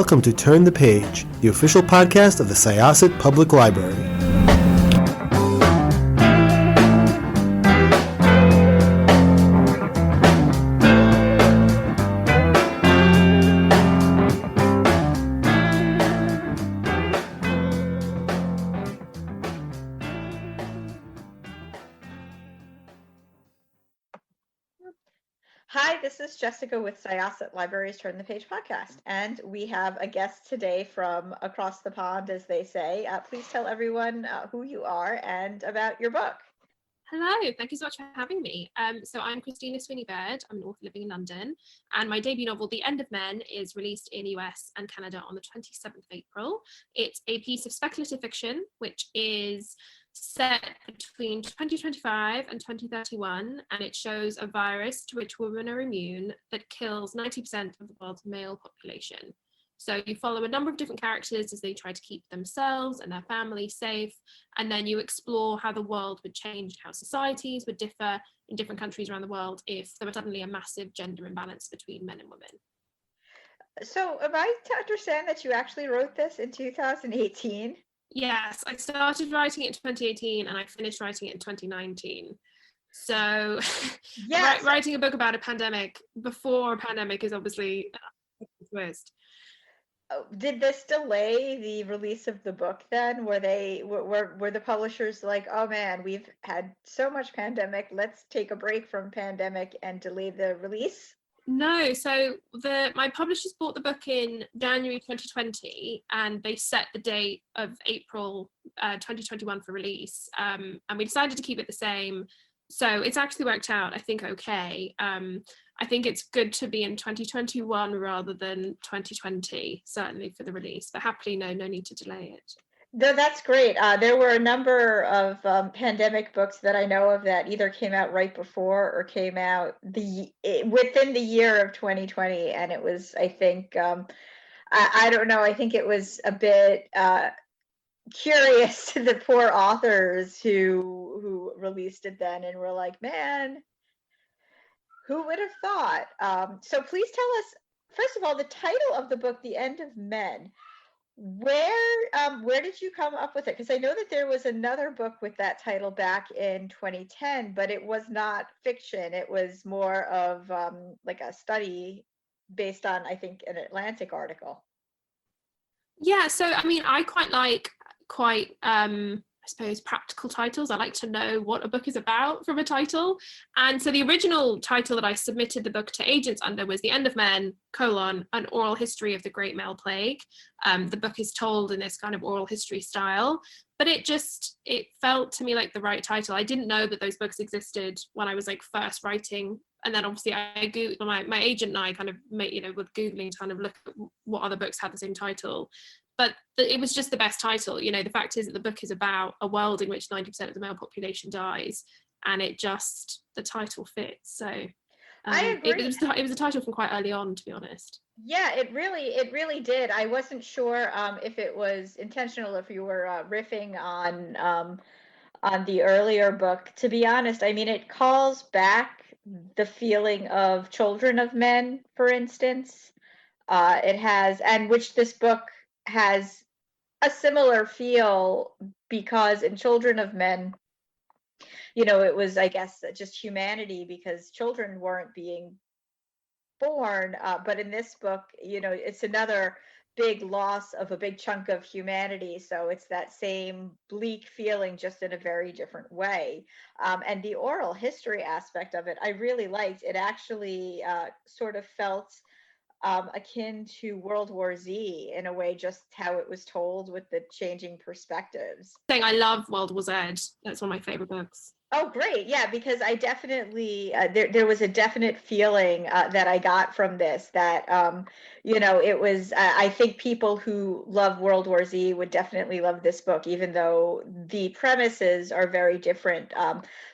welcome to Turn the Page, the official podcast of the Syosset Public Library. Hi, this is Jessica with Syosset Library's Turn the Page podcast, and we have a guest today from across the pond, as they say. Please tell everyone who you are and about your book. Hello, thank you so much for having me. So I'm Christina Sweeney Baird. I'm an author living in London, and my debut novel, The End of Men, is released in the US and Canada on the 27th of April. It's a piece of speculative fiction, which is set between 2025 and 2031, and it shows a virus to which women are immune that kills 90% of the world's male population. So you follow a number of different characters as they try to keep themselves and their family safe, and then you explore how the world would change, how societies would differ in different countries around the world if there was suddenly a massive gender imbalance between men and women. So am I to understand that you actually wrote this in 2018? Yes, I started writing it in 2018 and I finished writing it in 2019. So yes. Writing a book about a pandemic before a pandemic is obviously a twist. Did this delay the release of the book then? Were the publishers like, oh man, we've had so much pandemic, let's take a break from pandemic and delay the release? No, so my publishers bought the book in January 2020 and they set the date of April 2021 for release, and we decided to keep it the same. So it's actually worked out, I think, okay. I think it's good to be in 2021 rather than 2020, certainly for the release, but happily no need to delay it. No, that's great. There were a number of pandemic books that I know of that either came out right before or came out within the year of 2020, and it was, I think, I don't know, I think it was a bit curious to the poor authors who released it then and were like, man, who would have thought? So please tell us, first of all, the title of the book, The End of Men. Where did you come up with it? Because I know that there was another book with that title back in 2010, but it was not fiction. It was more of like a study based on, I think, an Atlantic article. Yeah, so I mean, I quite like I suppose practical titles. I like to know what a book is about from a title. And so the original title that I submitted the book to agents under was The End of Men, an oral history of the Great Male Plague. The book is told in this kind of oral history style, but it felt to me like the right title. I didn't know that those books existed when I was like first writing. And then obviously my agent and I kind of with Googling to kind of look at what other books had the same title. But it was just the best title. The fact is that the book is about a world in which 90% of the male population dies, and the title fits. So I agree. It was a title from quite early on, to be honest. Yeah, it really did. I wasn't sure if it was intentional, if you were riffing on the earlier book. To be honest, I mean, it calls back the feeling of Children of Men, for instance. It has, and which this book has a similar feel, because in Children of Men, it was, I guess, just humanity because children weren't being born. But in this book, it's another big loss of a big chunk of humanity. So it's that same bleak feeling, just in a very different way. And the oral history aspect of it, I really liked. It actually sort of felt akin to World War Z in a way, just how it was told with the changing perspectives. I love World War Z. That's one of my favorite books. Oh, great. Yeah, because I definitely, there was a definite feeling that I got from this that, it was, I think people who love World War Z would definitely love this book, even though the premises are very different.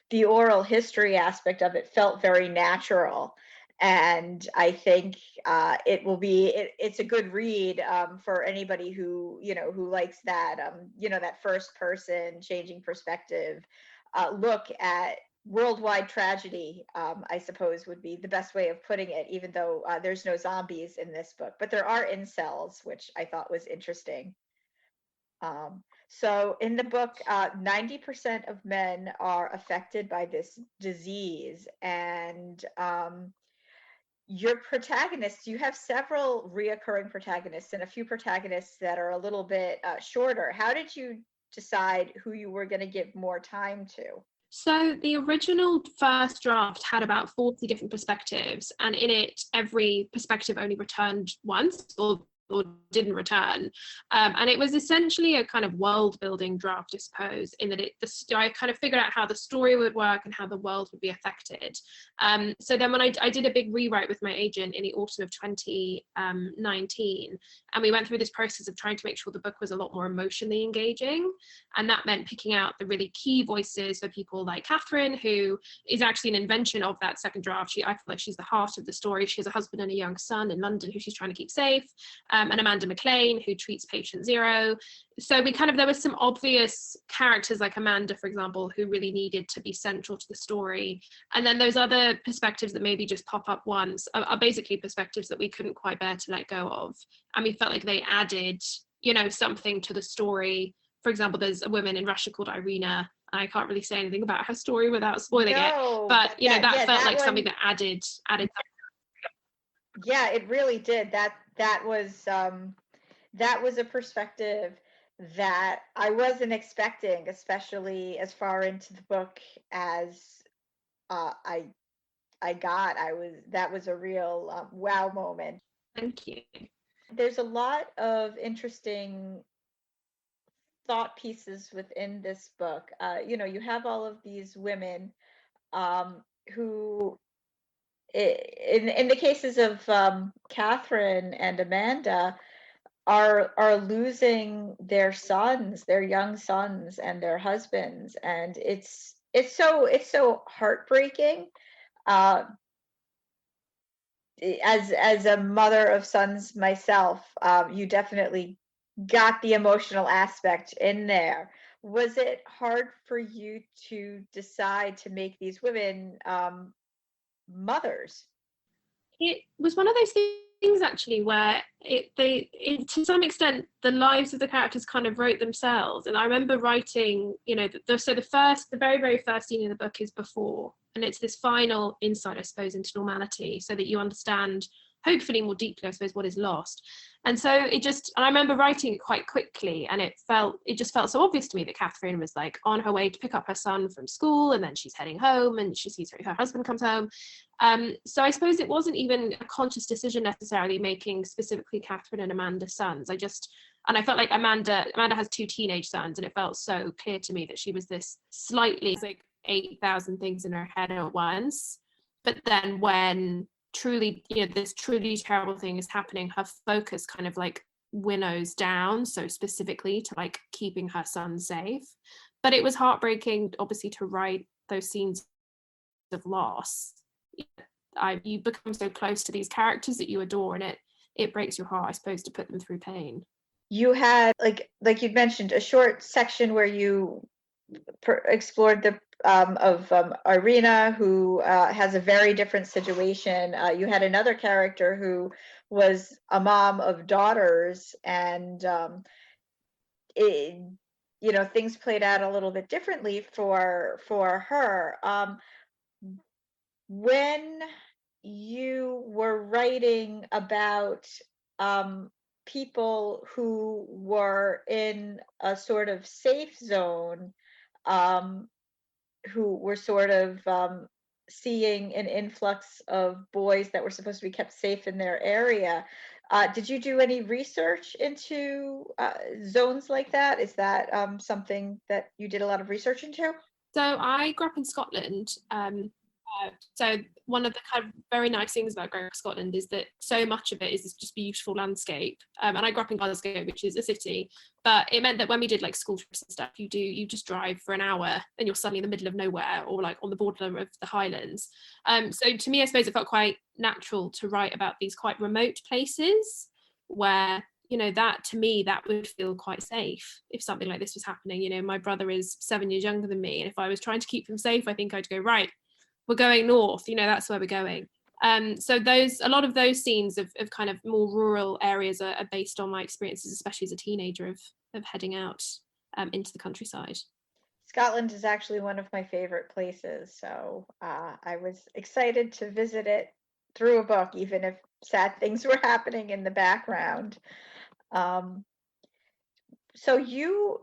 The oral history aspect of it felt very natural. And I think it's a good read for anybody who likes that, that first person changing perspective look at worldwide tragedy, I suppose would be the best way of putting it, even though there's no zombies in this book, but there are incels, which I thought was interesting. So in the book, 90% of men are affected by this disease, and your protagonists, you have several reoccurring protagonists and a few protagonists that are a little bit shorter. How did you decide who you were going to give more time to? So the original first draft had about 40 different perspectives, and in it, every perspective only returned once or didn't return. And it was essentially a kind of world building draft, I suppose, in that I kind of figured out how the story would work and how the world would be affected. So then when I did a big rewrite with my agent in the autumn of 2019, and we went through this process of trying to make sure the book was a lot more emotionally engaging. And that meant picking out the really key voices for people like Catherine, who is actually an invention of that second draft. I feel like she's the heart of the story. She has a husband and a young son in London who she's trying to keep safe. And Amanda McLean, who treats patient zero. So there were some obvious characters like Amanda, for example, who really needed to be central to the story. And then those other perspectives that maybe just pop up once are basically perspectives that we couldn't quite bear to let go of. And we felt like they added, something to the story. For example, there's a woman in Russia called Irina. I can't really say anything about her story without spoiling it. But, that felt like something that added. Yeah, it really did. That was a perspective that I wasn't expecting, especially as far into the book as I got. That was a real wow moment. Thank you. There's a lot of interesting thought pieces within this book. You have all of these women who, in the cases of Catherine and Amanda, are losing their sons, their young sons, and their husbands, and it's so heartbreaking. As a mother of sons myself, you definitely got the emotional aspect in there. Was it hard for you to decide to make these women mothers? It was one of those things actually where to some extent the lives of the characters kind of wrote themselves. And I remember writing, the very, very first scene in the book is before, and it's this final insight, I suppose, into normality, so that you understand hopefully more deeply, I suppose, what is lost. And so and I remember writing it quite quickly, and it just felt so obvious to me that Catherine was like on her way to pick up her son from school, and then she's heading home and she sees her husband comes home. So I suppose it wasn't even a conscious decision necessarily making specifically Catherine and Amanda's sons. And I felt like Amanda has 2 teenage sons, and it felt so clear to me that she was this slightly like 8,000 things in her head at once. But then when truly, this truly terrible thing is happening, her focus kind of like winnows down so specifically to like keeping her son safe. But it was heartbreaking, obviously, to write those scenes of loss. You become so close to these characters that you adore, and it breaks your heart, I suppose, to put them through pain. You had, like you'd mentioned, a short section where you explored the of Irina, who has a very different situation. You had another character who was a mom of daughters, and things played out a little bit differently for her. When you were writing about people who were in a sort of safe zone, who were sort of seeing an influx of boys that were supposed to be kept safe in their area, did you do any research into zones like that? Is that something that you did a lot of research into? So I grew up in Scotland. So one of the kind of very nice things about growing up in Scotland is that so much of it is this just beautiful landscape. And I grew up in Glasgow, which is a city, but it meant that when we did like school trips and stuff, you just drive for an hour and you're suddenly in the middle of nowhere, or like on the border of the Highlands. So to me, I suppose it felt quite natural to write about these quite remote places where that to me, that would feel quite safe if something like this was happening. My brother is 7 years younger than me, and if I was trying to keep him safe, I think I'd go, right, we're going north, that's where we're going. So a lot of those scenes of kind of more rural areas are based on my experiences, especially as a teenager, of heading out into the countryside. Scotland is actually one of my favorite places, so I was excited to visit it through a book, even if sad things were happening in the background. So you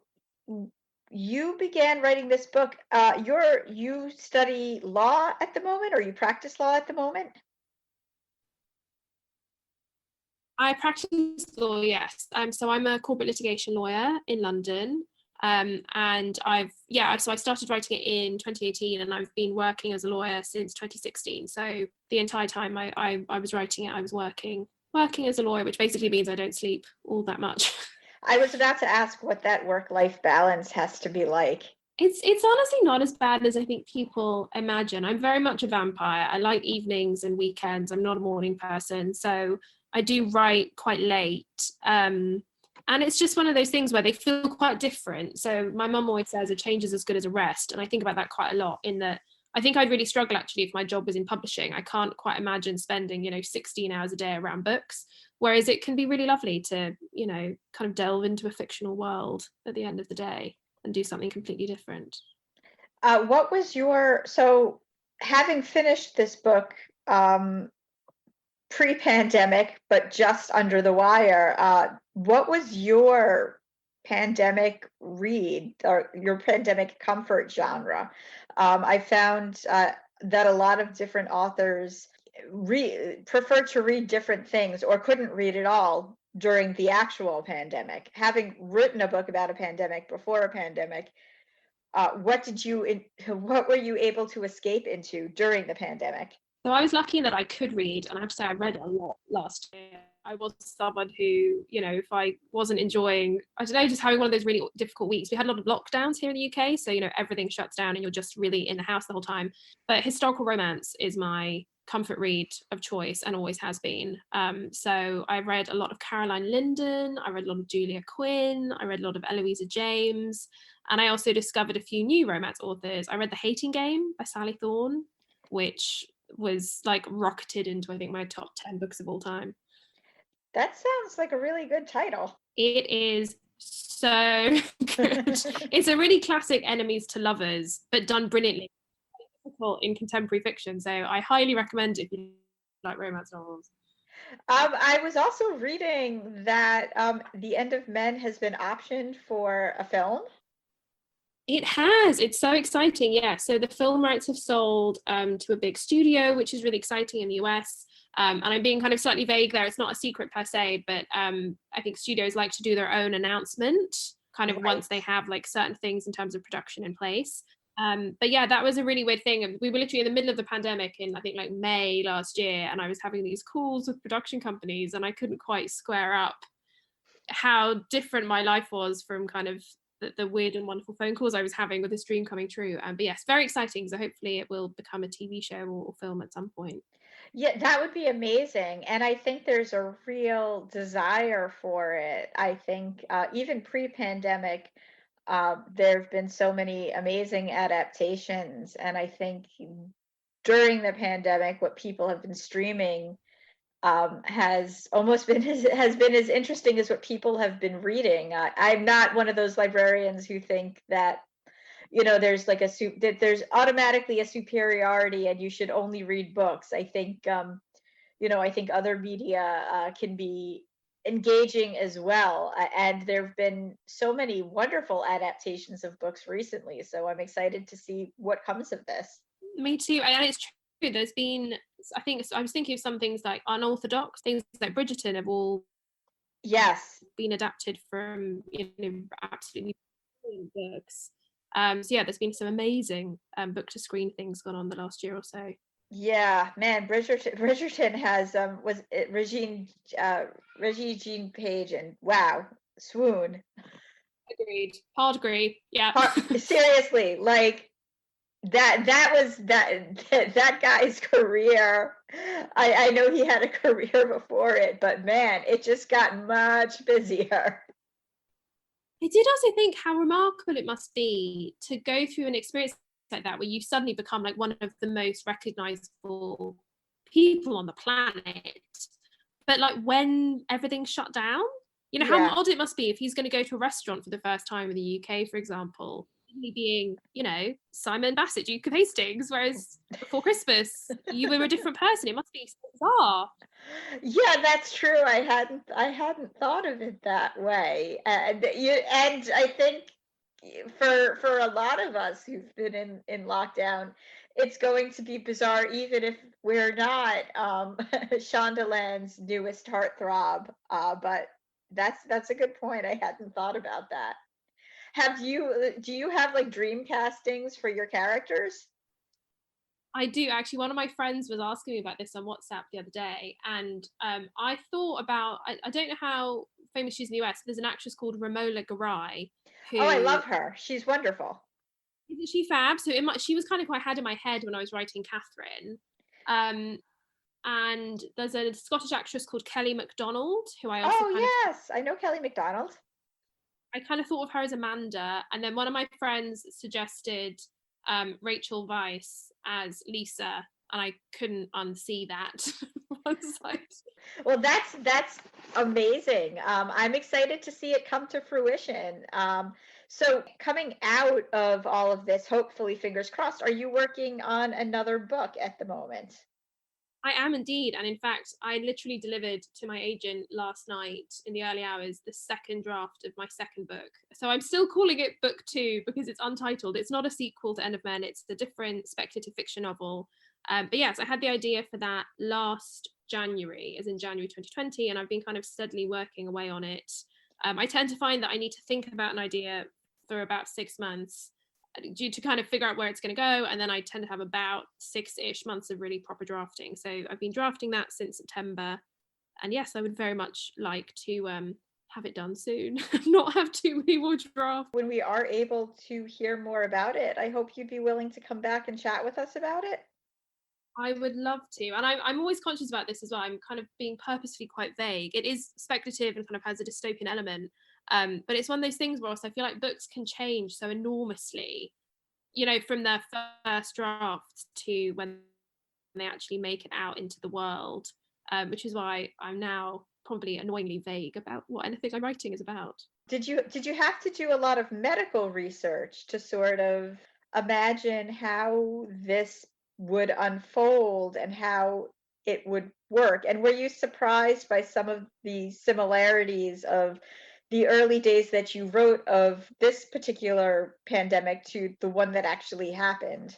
began writing this book. You study law at the moment, or you practice law at the moment? I practice law, yes. So I'm a corporate litigation lawyer in London. And so I started writing it in 2018, and I've been working as a lawyer since 2016. So the entire time I was writing it, I was working as a lawyer, which basically means I don't sleep all that much. I was about to ask what that work-life balance has to be like. It's honestly not as bad as I think people imagine. I'm very much a vampire. I like evenings and weekends. I'm not a morning person, so I do write quite late. And it's just one of those things where they feel quite different. So my mum always says a change is as good as a rest. And I think about that quite a lot, in that I think I'd really struggle actually if my job was in publishing. I can't quite imagine spending, 16 hours a day around books. Whereas it can be really lovely to, kind of delve into a fictional world at the end of the day and do something completely different. So having finished this book, pre-pandemic, but just under the wire, what was your pandemic read or your pandemic comfort genre? I found that a lot of different authors prefer to read different things or couldn't read at all during the actual pandemic. Having written a book about a pandemic before a pandemic, what were you able to escape into during the pandemic? So I was lucky that I could read, and I have to say I read a lot last year. I was someone who, if I wasn't enjoying, I don't know, just having one of those really difficult weeks. We had a lot of lockdowns here in the UK, so, everything shuts down and you're just really in the house the whole time. But historical romance is my comfort read of choice and always has been. So I read a lot of Caroline Linden, I read a lot of Julia Quinn, I read a lot of Eloisa James, and I also discovered a few new romance authors. I read The Hating Game by Sally Thorne, which was like rocketed into, I think, my top 10 books of all time. That sounds like a really good title. It is so good. It's a really classic enemies to lovers, but done brilliantly. Difficult in contemporary fiction, so I highly recommend it if you like romance novels. I was also reading that The End of Men has been optioned for a film. It has. It's so exciting. Yeah. So the film rights have sold to a big studio, which is really exciting in the US. And I'm being kind of slightly vague there. It's not a secret per se, but I think studios like to do their own announcement kind of once they have like certain things in terms of production in place. But yeah, that was a really weird thing. We were literally in the middle of the pandemic in, I think, like May last year, and I was having these calls with production companies, and I couldn't quite square up how different my life was from kind of the weird and wonderful phone calls I was having with this dream coming true. But yes, very exciting. So hopefully it will become a TV show or film at some point. Yeah, that would be amazing. And I think there's a real desire for it. I think even pre-pandemic, there have been so many amazing adaptations. And I think during the pandemic, what people have been streaming has almost been has been as interesting as what people have been reading. I'm not one of those librarians who think that there's like that there's automatically a superiority and you should only read books. I think I think other media can be engaging as well, and there have been so many wonderful adaptations of books recently, so I'm excited to see what comes of this. Me too. And it's true, there's been, I was thinking of some things like unorthodox things like Bridgerton have all been adapted from absolutely brilliant books. So yeah, there's been some amazing book to screen things gone on the last year or so. Yeah, man, Bridgerton has was it Regine Jean Page, and wow, swoon. Agreed. Hard agree. Yeah. Seriously, like that guy's career. I know he had a career before it, but man, it just got much busier. I did also think how remarkable it must be to go through an experience like that, where you suddenly become like one of the most recognizable people on the planet. But like when everything's shut down, you know, how Yeah. odd it must be if he's going to go to a restaurant for the first time in the UK, for example, being, you know, Simon Bassett, Duke of Hastings, whereas before Christmas you were a different person. It must be so bizarre. Yeah, that's true. I hadn't thought of it that way. And I think for a lot of us who've been in lockdown, it's going to be bizarre even if we're not Shondaland's newest heartthrob. But that's a good point. I hadn't thought about that. Do you have like dream castings for your characters? I do actually. One of my friends was asking me about this on WhatsApp the other day, and I thought about. I don't know how famous she is in the US. There's an actress called Romola Garai, Oh, I who love her. She's wonderful. isn't she fab? So she was kind of quite had in my head when I was writing Catherine. Um, and there's a Scottish actress called Kelly MacDonald, who Oh, yes, I know Kelly MacDonald. I kind of thought of her as Amanda, and then one of my friends suggested Rachel Weisz as Lisa, and I couldn't unsee that. I was like, Well, that's amazing. I'm excited to see it come to fruition. So coming out of all of this, hopefully, fingers crossed, are you working on another book at the moment? I am indeed, and in fact, I literally delivered to my agent last night in the early hours the second draft of my second book. So I'm still calling it book 2 because it's untitled. It's not a sequel to End of Men. It's a different speculative fiction novel. But yes, I had the idea for that last January, as in January 2020, and I've been kind of steadily working away on it. I tend to find that I need to think about an idea for about 6 months due to kind of figure out where it's going to go, and then I tend to have about 6-ish months of really proper drafting. So I've been drafting that since September, and yes, I would very much like to have it done soon, not have too many more drafts. When we are able to hear more about it, I hope you'd be willing to come back and chat with us about it. I would love to, and I'm always conscious about this as well. I'm kind of being purposefully quite vague. It is speculative and kind of has a dystopian element, but it's one of those things where also I feel like books can change so enormously, you know, from their first drafts to when they actually make it out into the world, which is why I'm now probably annoyingly vague about what anything I'm writing is about. Did you have to do a lot of medical research to sort of imagine how this would unfold and how it would work? And were you surprised by some of the similarities of the early days that you wrote of this particular pandemic to the one that actually happened?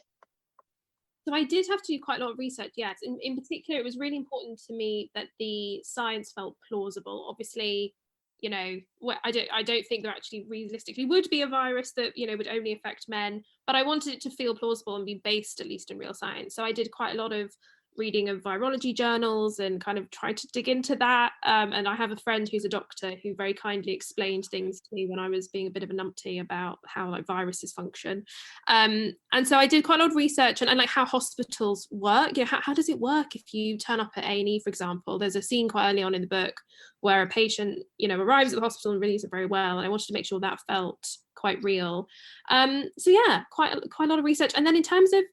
So I did have to do quite a lot of research, yes. In particular, it was really important to me that the science felt plausible. Obviously, you know, I don't think there actually realistically would be a virus that, you know, would only affect men, but I wanted it to feel plausible and be based at least in real science. So I did quite a lot of reading of virology journals and kind of tried to dig into that. And I have a friend who's a doctor who very kindly explained things to me when I was being a bit of a numpty about how like viruses function. And so I did quite a lot of research and like how hospitals work. You know, how does it work if you turn up at A&E, for example? There's a scene quite early on in the book where a patient, you know, arrives at the hospital and really isn't very well, and I wanted to make sure that felt quite real. So yeah, quite a lot of research. And then in terms of,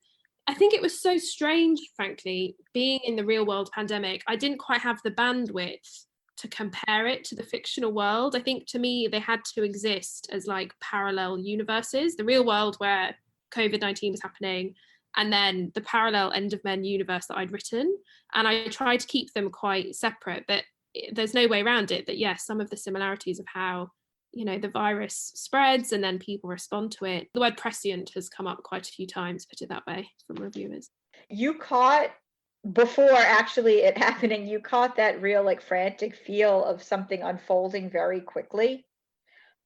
I think it was so strange, frankly, being in the real world pandemic. I didn't quite have the bandwidth to compare it to the fictional world. I think to me, they had to exist as like parallel universes, the real world where COVID-19 was happening, and then the parallel End of Men universe that I'd written. And I tried to keep them quite separate, but there's no way around it that yes, some of the similarities of how, you know, the virus spreads and then people respond to it. The word prescient has come up quite a few times, put it that way, from reviewers. You caught, before actually it happening, you caught that real like frantic feel of something unfolding very quickly,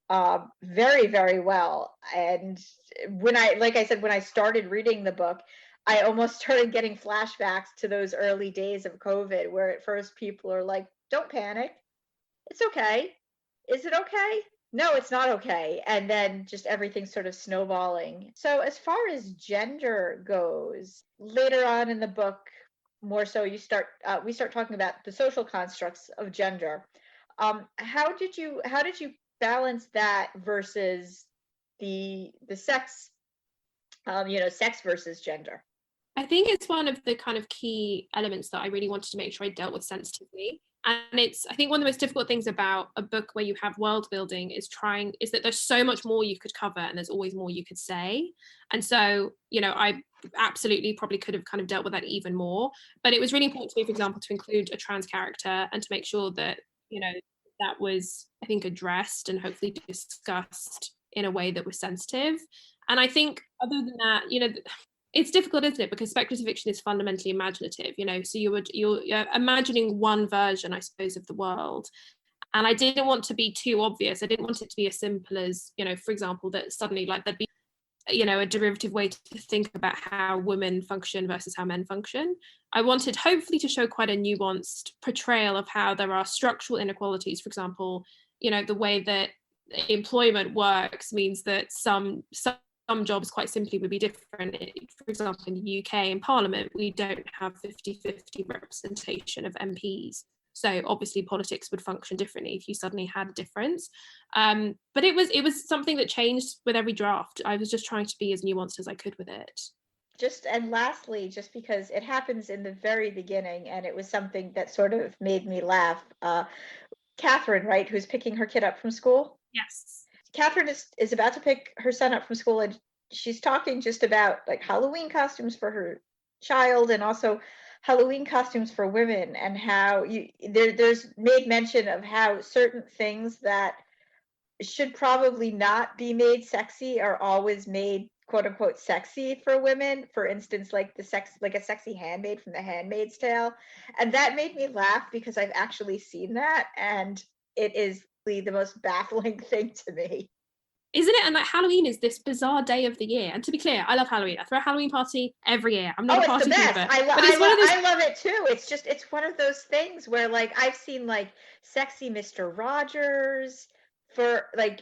very, very well. And when like I said, when I started reading the book, I almost started getting flashbacks to those early days of COVID, where at first people are like, don't panic, it's okay, is it okay? no, it's not okay. And then just everything's sort of snowballing. So as far as gender goes, later on in the book, more so we start talking about the social constructs of gender. How did you balance that versus the sex, sex versus gender? I think it's one of the kind of key elements that I really wanted to make sure I dealt with sensitively. And I think one of the most difficult things about a book where you have world building is that there's so much more you could cover and there's always more you could say. And so, I absolutely probably could have kind of dealt with that even more. But it was really important to me, for example, to include a trans character and to make sure that, that was, I think, addressed and hopefully discussed in a way that was sensitive. And I think other than that, it's difficult, isn't it? Because speculative fiction is fundamentally imaginative, so you're imagining one version, I suppose, of the world. And I didn't want to be too obvious. I didn't want it to be as simple as, for example, that suddenly like there'd be, a derivative way to think about how women function versus how men function. I wanted hopefully to show quite a nuanced portrayal of how there are structural inequalities. For example, the way that employment works means that some jobs quite simply would be different. For example, in the UK, in Parliament, we don't have 50-50 representation of MPs. So obviously politics would function differently if you suddenly had a difference. But it was something that changed with every draft. I was just trying to be as nuanced as I could with it. And lastly, just because it happens in the very beginning, and it was something that sort of made me laugh. Catherine, right, who's picking her kid up from school? Yes. Catherine is about to pick her son up from school, and she's talking just about like Halloween costumes for her child and also Halloween costumes for women, and how there's made mention of how certain things that should probably not be made sexy are always made quote unquote sexy for women. For instance, like a sexy handmaid from The Handmaid's Tale. And that made me laugh because I've actually seen that, and it is the most baffling thing to me. Isn't it? And like Halloween is this bizarre day of the year. And to be clear, I love Halloween. I throw a Halloween party every year. I'm not a party pooper. I love it too. It's one of those things where like I've seen like sexy Mr. Rogers for like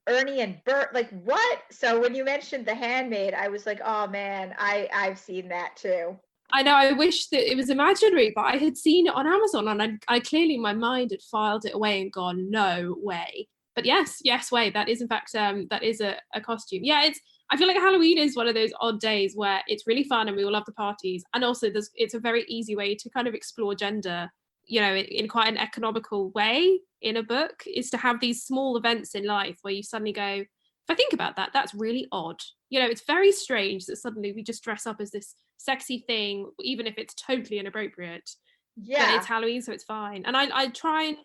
Ernie and Bert, like what? So when you mentioned The Handmaid, I was like, oh man, I've seen that too. I know, I wish that it was imaginary, but I had seen it on Amazon and I clearly in my mind had filed it away and gone, no way. But yes, way. That is in fact, that is a costume. Yeah, I feel like Halloween is one of those odd days where it's really fun and we all love the parties. And also it's a very easy way to kind of explore gender, in quite an economical way in a book, is to have these small events in life where you suddenly go, if I think about that, that's really odd. It's very strange that suddenly we just dress up as this sexy thing, even if it's totally inappropriate. Yeah, but it's Halloween, so it's fine. And I try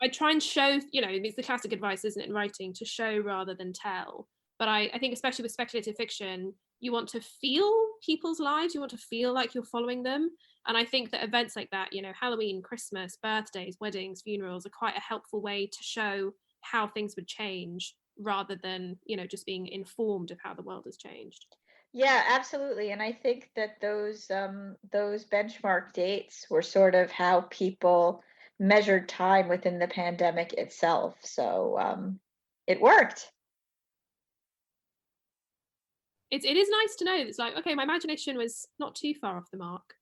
and show, it's the classic advice, isn't it, in writing, to show rather than tell. But I think especially with speculative fiction, you want to feel people's lives, you want to feel like you're following them. And I think that events like that, Halloween, Christmas, birthdays, weddings, funerals are quite a helpful way to show how things would change rather than, just being informed of how the world has changed. Yeah, absolutely. And I think that those benchmark dates were sort of how people measured time within the pandemic itself. So it worked. It is nice to know it's like, okay, my imagination was not too far off the mark.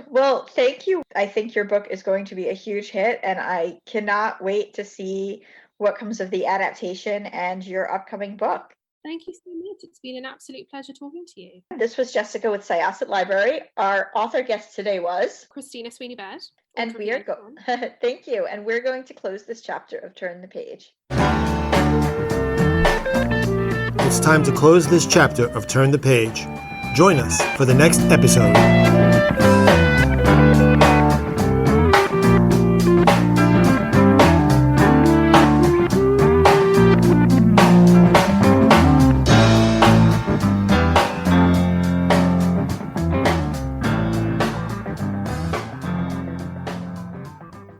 Well, thank you. I think your book is going to be a huge hit, and I cannot wait to see what comes of the adaptation and your upcoming book. Thank you so much. It's been an absolute pleasure talking to you. This was Jessica with Syosset Library. Our author guest today was Christina Sweeney Baird. And we are thank you. And we're going to close this chapter of Turn the Page. It's time to close this chapter of Turn the Page. Join us for the next episode.